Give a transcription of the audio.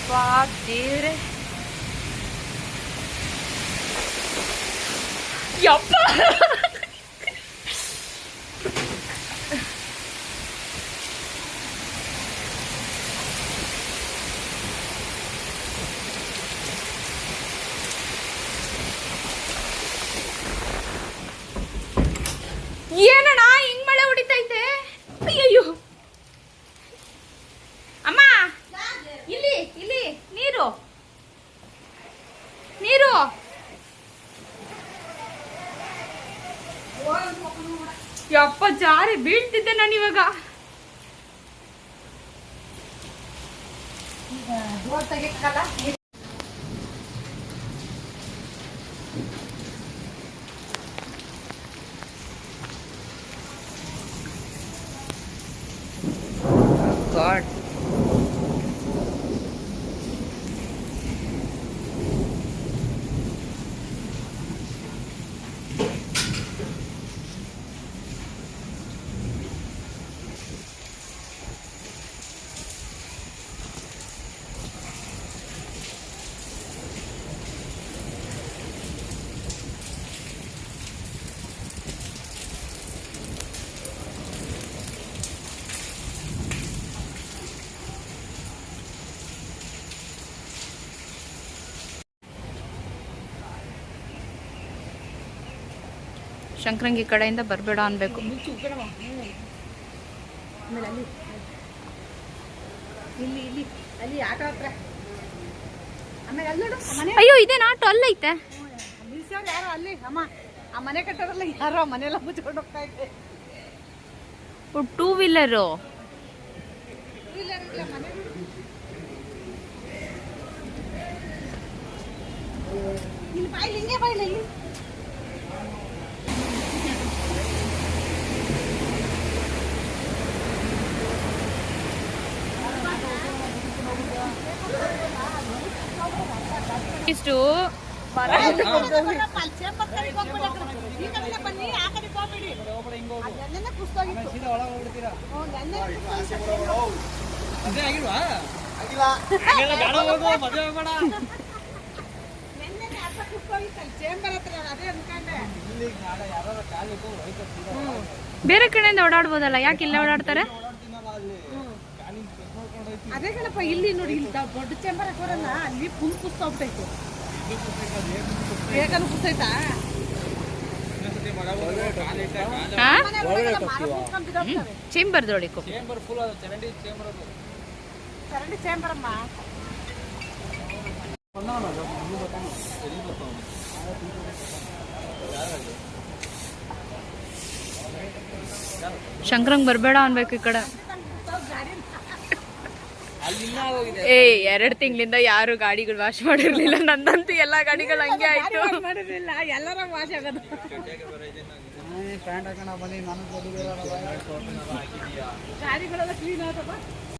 ಯಪ್ಪಾ ದೇವ್ರೆ, ಯಪ್ಪ ಏನಣ್ಣ ಹಿಂಗ್ ಮಳೆ ಹೊಡಿತೈತೆ? ಅಯ್ಯಯ್ಯೋ ಅಮ್ಮ, ಇಲ್ಲಿ ಇಲ್ಲಿ ನೀರು ನೀರು. ಯಪ್ಪ ಜಾರಿ ಬೀಳ್ತಿದ್ದೆ ನಾನು ಇವಾಗ. God. ಶಂಕರಂಗಿ ಕಡೆಯಿಂದ ಬರಬೇಡ ಅನ್ಬೇಕು. ಅಯ್ಯೋ ಇದೇನಾ ಟೊಲ್ ಐತೆ. ಯಾರೋ ಅಲ್ಲಿ ಅಮ್ಮ ಆ ಮನೆ ಕಟ್ಟೋರಲ್ಲ, ಯಾರೋ ಮನೆಯೆಲ್ಲ ಮುಚ್ಕೊಂಡು ಹೋಗ್ತಾ ಇದೆ. Two wheeler. ಇಲ್ಲಿ ಬಾಯಿಲಿ ಹಿಂಗೆ ಬಾಯಿಲಿ ಇಲ್ಲಿ. ಇಷ್ಟು ಬೇರೆ ಕಡೆಯಿಂದ ಓಡಾಡ್ಬೋದಲ್ಲ, ಯಾಕೆ ಇಲ್ಲ ಓಡಾಡ್ತಾರೆ? ಅದೇ ಕಣಪ್ಪ, ಇಲ್ಲಿ ನೋಡಿ, ಇಲ್ಲಿ ದೊಡ್ಡ ಚೇಂಬರ್ ಹಾಕೋರಲ್ಲ, ಅಲ್ಲಿ ಫುಲ್ ಕುಸ್ತೋಗ್ತೈತೆ. ಬೇಗನು ಕುಸ್ತೈತಾ? ಚೇಂಬರ್ ದೊಡಿ ಚರಂಡಿ ಚೇಂಬರ್ ಅಮ್ಮ. ಶಂಕರಂಗ್ ಬರಬೇಡ ಅನ್ಬೇಕು ಈ ಕಡೆ. ಏ 2 ತಿಂಗಳಿಂದ ಯಾರು ಗಾಡಿಗಳು ವಾಶ್ ಮಾಡಿರ್ಲಿಲ್ಲ, ನಂದಂತೂ ಎಲ್ಲಾ ಗಾಡಿಗಳು ಹಂಗೆ ಆಯ್ತು. ಮಾಡಿರ್ಲಿಲ್ಲ, ಎಲ್ಲರ ವಾಶ್ ಆಗೋದು. ಗಾಡಿಗಳೆಲ್ಲ ಕ್ಲೀನ್ ಆದಪ್ಪ.